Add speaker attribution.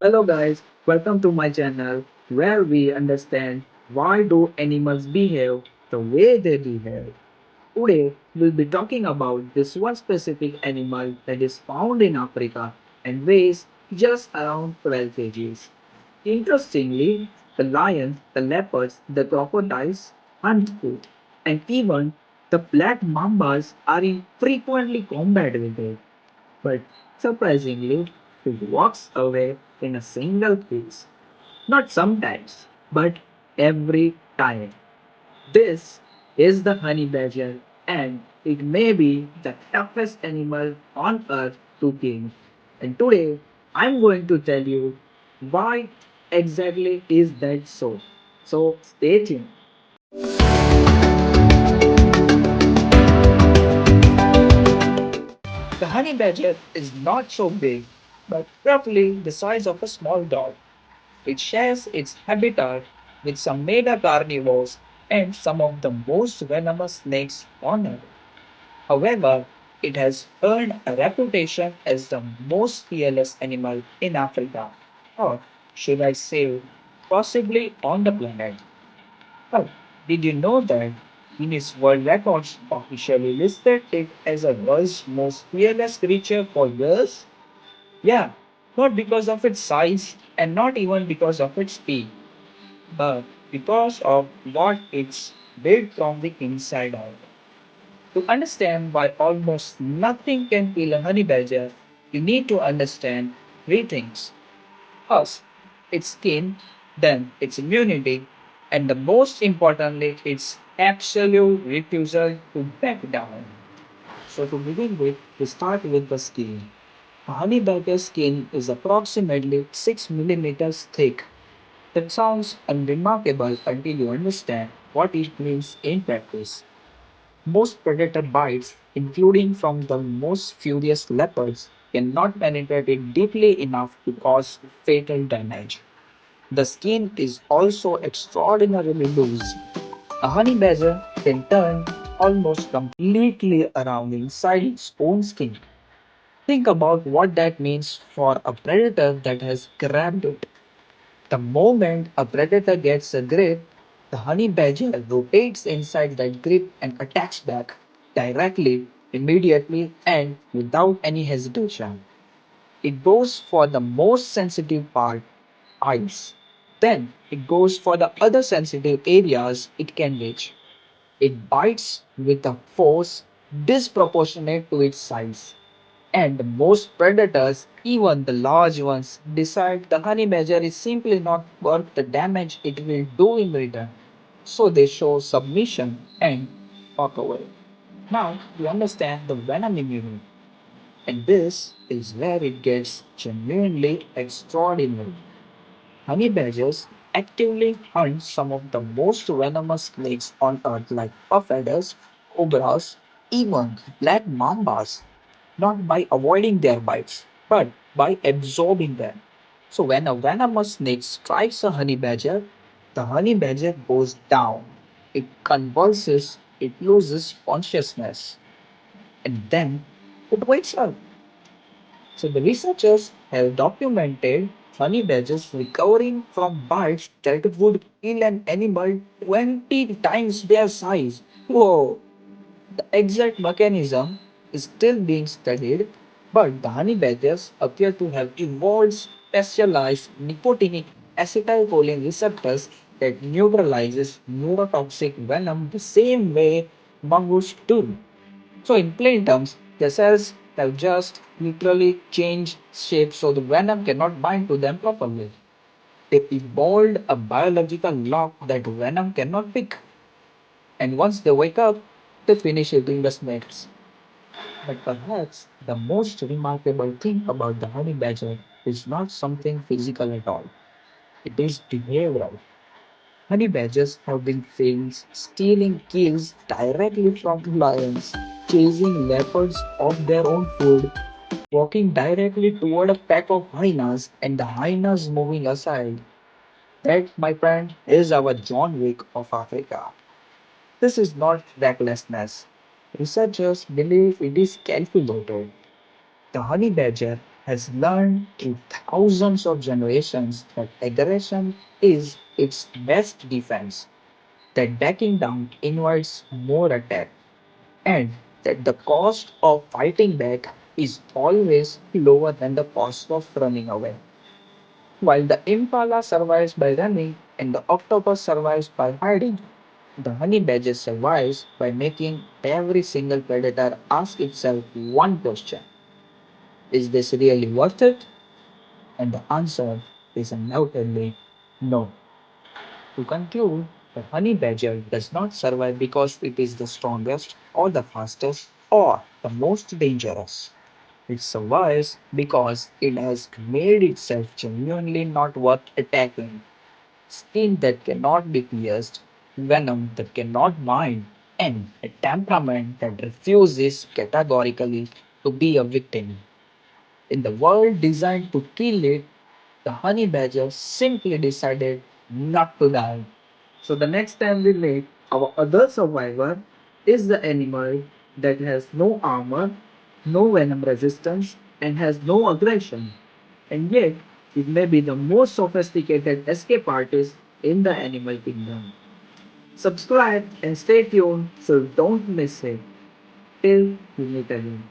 Speaker 1: Hello guys, welcome to my channel where we understand why do animals behave the way they behave. Today we'll be talking about this one specific animal that is found in Africa and weighs just around 12 kgs. Interestingly, the lions, the leopards, the crocodiles hunt it, and even the black mambas are in frequently combat with it. But surprisingly, it walks away in a single piece. Not sometimes, but every time. This is the honey badger, and it may be the toughest animal on earth to kill. And today, I'm going to tell you why exactly is that so. So stay tuned. The honey badger is not so big, but roughly the size of a small dog. It shares its habitat with some mega carnivores and some of the most venomous snakes on Earth. However, it has earned a reputation as the most fearless animal in Africa, or should I say, possibly on the planet. Oh, did you know that Guinness World Records officially listed it as the world's most fearless creature for years? Yeah, not because of its size and not even because of its speed, but because of what it's built from the inside out. To understand why almost nothing can kill a honey badger, you need to understand three things. First, its skin, then its immunity, and the most importantly, its absolute refusal to back down. So to begin with, we start with the skin. A honey badger's skin is approximately 6 millimeters thick. That sounds unremarkable until you understand what it means in practice. Most predator bites, including from the most furious leopards, cannot penetrate it deeply enough to cause fatal damage. The skin is also extraordinarily loose. A honey badger can turn almost completely around inside its own skin. Think about what that means for a predator that has grabbed it. The moment a predator gets a grip, the honey badger rotates inside that grip and attacks back directly, immediately, and without any hesitation. It goes for the most sensitive part, eyes. Then it goes for the other sensitive areas it can reach. It bites with a force disproportionate to its size. And most predators, even the large ones, decide the honey badger is simply not worth the damage it will do in return. So they show submission and walk away. Now we understand the venom immunity. And this is where it gets genuinely extraordinary. Honey badgers actively hunt some of the most venomous snakes on earth like puff adders, cobras, even black mambas, not by avoiding their bites, but by absorbing them. So when a venomous snake strikes a honey badger, the honey badger goes down. It convulses, it loses consciousness, and then it wakes up. So the researchers have documented honey badgers recovering from bites that would kill an animal 20 times their size. Whoa! The exact mechanism is still being studied, but the honey badgers appear to have evolved specialized nicotinic acetylcholine receptors that neutralizes neurotoxic venom the same way mongoose do. So, in plain terms, the cells have just literally changed shape so the venom cannot bind to them properly. They evolved a biological lock that venom cannot pick, and once they wake up, they finish eating the snakes. But perhaps the most remarkable thing about the honey badger is not something physical at all. It is behavioral. Honey badgers have been filmed stealing kills directly from lions, chasing leopards off their own food, walking directly toward a pack of hyenas, and the hyenas moving aside. That, my friend, is our John Wick of Africa. This is not recklessness. Researchers believe it is calculated. The honey badger has learned through thousands of generations that aggression is its best defense, that backing down invites more attack, and that the cost of fighting back is always lower than the cost of running away. While the impala survives by running and the octopus survives by hiding, the honey badger survives by making every single predator ask itself one question: is this really worth it? And the answer is undoubtedly no. To conclude, the honey badger does not survive because it is the strongest or the fastest or the most dangerous. It survives because it has made itself genuinely not worth attacking. Skin that cannot be pierced, venom that cannot bind, and a temperament that refuses categorically to be a victim. In the world designed to kill it, the honey badger simply decided not to die. So the next time we meet, our other survivor is the animal that has no armor, no venom resistance, and has no aggression. And yet, it may be the most sophisticated escape artist in the animal kingdom. Subscribe and stay tuned so don't miss it. Till we meet again.